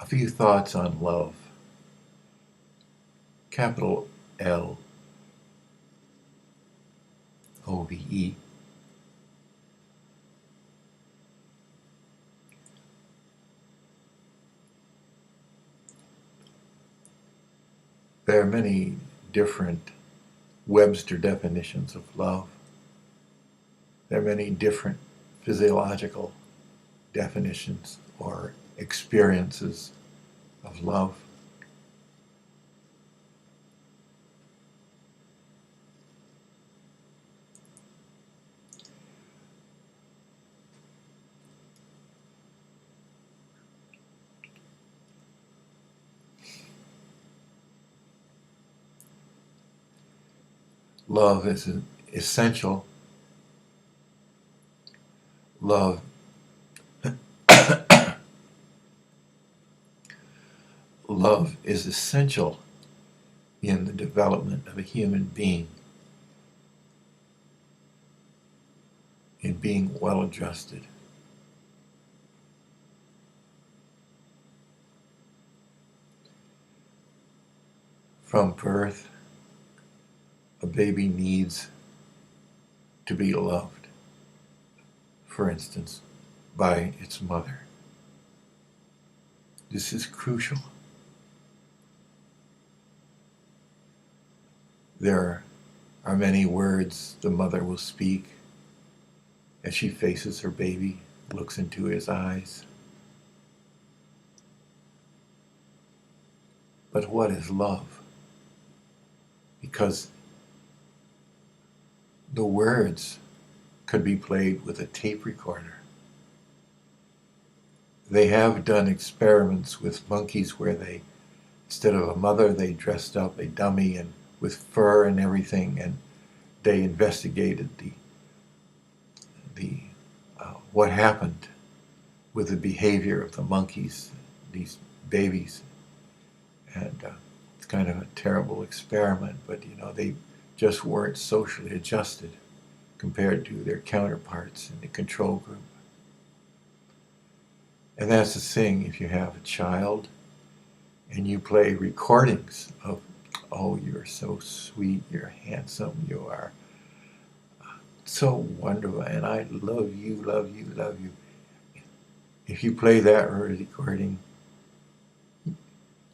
A few thoughts on love. Capital Love. There are many different Webster definitions of love. There are many different physiological definitions or experiences of love. Love is essential. Love love is essential in the development of a human being, in being well adjusted. From birth, a baby needs to be loved, for instance, by its mother. This is crucial. There are many words the mother will speak as she faces her baby, looks into his eyes. But what is love? Because the words could be played with a tape recorder. They have done experiments with monkeys where they, instead of a mother, they dressed up a dummy and with fur and everything, and they investigated what happened with the behavior of the monkeys, these babies. And it's kind of a terrible experiment, but they just weren't socially adjusted compared to their counterparts in the control group. And that's the thing, if you have a child and you play recordings of, oh, you're so sweet, you're handsome, you are so wonderful, and I love you, love you, love you. If you play that recording,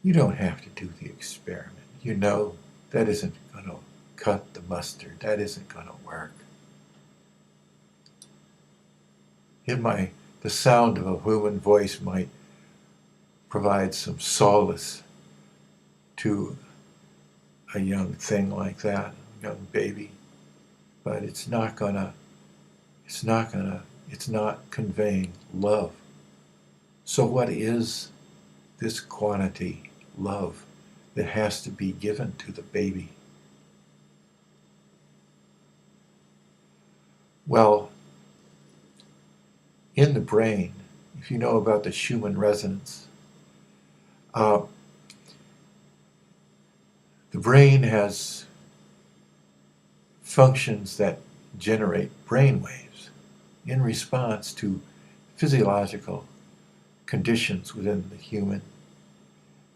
you don't have to do the experiment. You know that isn't going to cut the mustard. That isn't going to work. The sound of a human voice might provide some solace to a young thing like that, a young baby, but it's not conveying love. So what is this quantity, love, that has to be given to the baby? Well, in the brain, if you know about the Schumann resonance, the brain has functions that generate brain waves in response to physiological conditions within the human,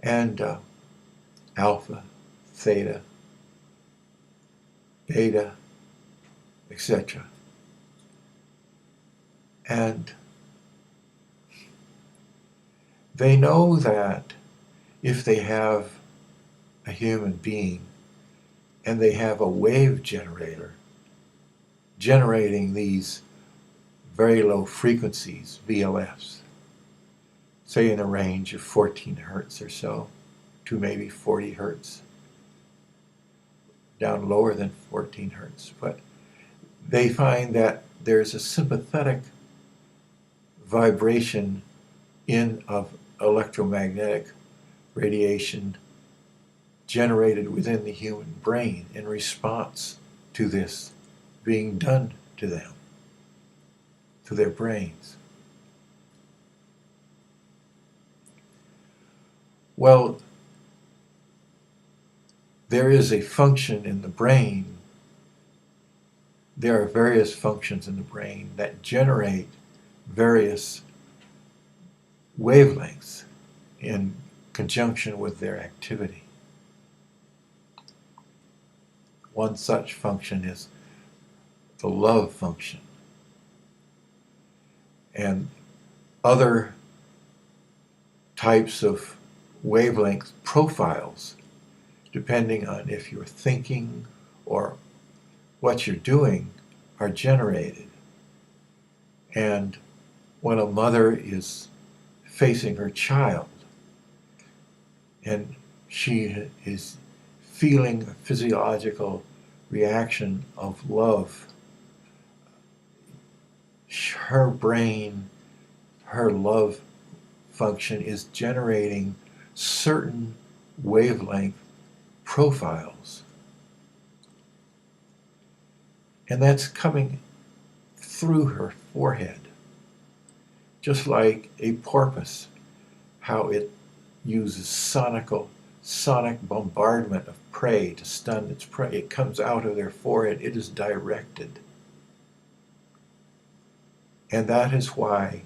and alpha, theta, beta, etc. And they know that if they have a human being and they have a wave generator generating these very low frequencies, VLFs, say in a range of 14 hertz or so to maybe 40 hertz, down lower than 14 hertz, but they find that there's a sympathetic vibration of electromagnetic radiation generated within the human brain in response to this being done to them, to their brains. Well, there is a function in the brain, there are various functions in the brain that generate various wavelengths, in conjunction with their activity. One such function is the love function. And other types of wavelength profiles, depending on if you're thinking or what you're doing, are generated. And when a mother is facing her child and she is feeling a physiological reaction of love, her brain, her love function is generating certain wavelength profiles. And that's coming through her forehead. Just like a porpoise, how it uses sonic bombardment of prey to stun its prey. It comes out of their forehead. It is directed. And that is why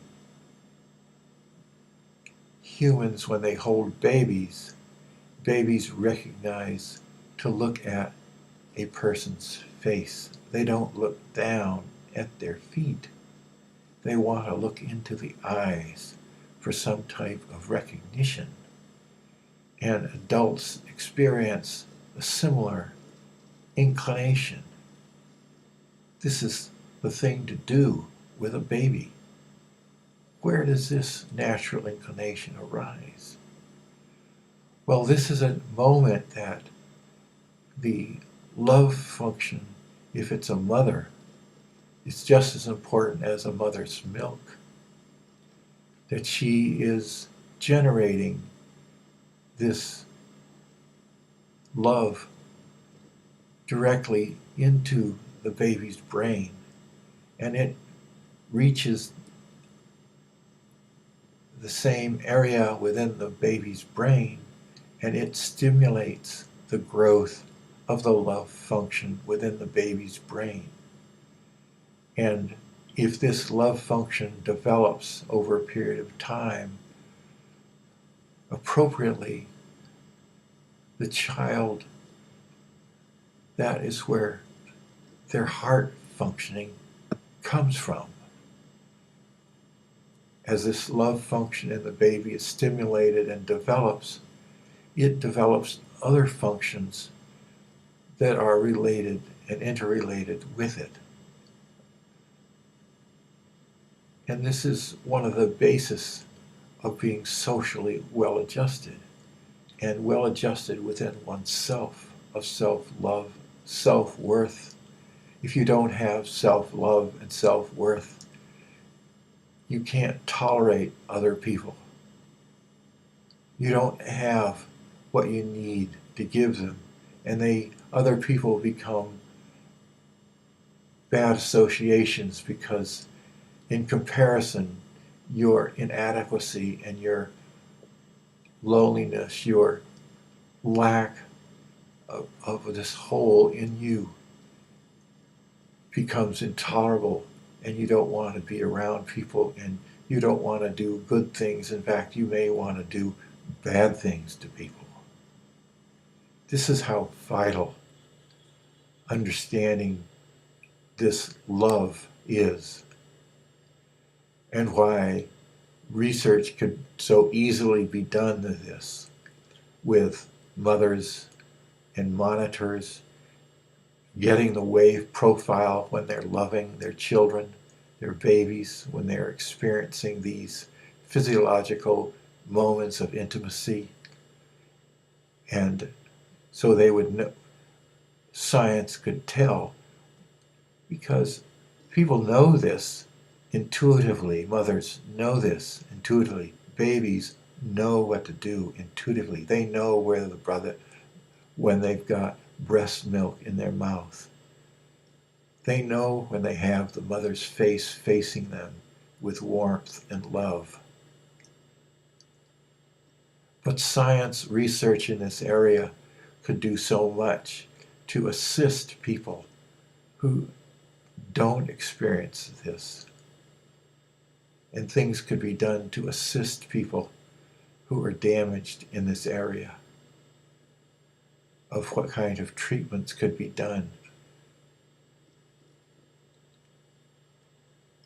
humans, when they hold babies recognize to look at a person's face. They don't look down at their feet. They want to look into the eyes for some type of recognition. And adults experience a similar inclination. This is the thing to do with a baby. Where does this natural inclination arise? Well, this is a moment that the love function, if it's a mother, is just as important as a mother's milk. That she is generating this love directly into the baby's brain, and it reaches the same area within the baby's brain, and it stimulates the growth of the love function within the baby's brain. And if this love function develops over a period of time appropriately, the child, that is where their heart functioning comes from. As this love function in the baby is stimulated and develops, it develops other functions that are related and interrelated with it. And this is one of the bases of being socially well-adjusted, and well-adjusted within oneself, of self-love, self-worth. If you don't have self-love and self-worth, you can't tolerate other people. You don't have what you need to give them, and other people become bad associations because in comparison, your inadequacy and your loneliness, your lack of this hole in you becomes intolerable, and you don't want to be around people, and you don't want to do good things. In fact, you may want to do bad things to people. This is how vital understanding this love is, and why research could so easily be done to this with mothers and monitors getting the wave profile when they're loving their children, their babies, when they're experiencing these physiological moments of intimacy. And so they would know, science could tell, because people know this intuitively. Mothers know this intuitively. Babies know what to do intuitively. They know where when they've got breast milk in their mouth. They know when they have the mother's face facing them with warmth and love. But science research in this area could do so much to assist people who don't experience this. And things could be done to assist people who are damaged in this area of what kind of treatments could be done.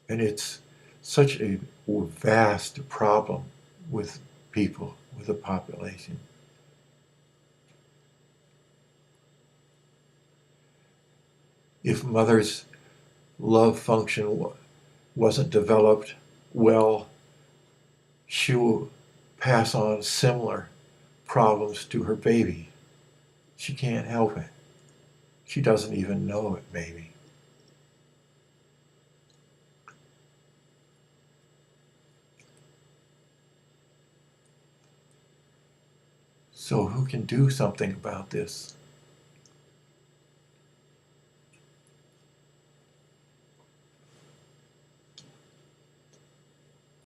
And it's such a vast problem with people, with the population. If mother's love function wasn't developed well, she will pass on similar problems to her baby. She can't help it. She doesn't even know it, maybe. So who can do something about this?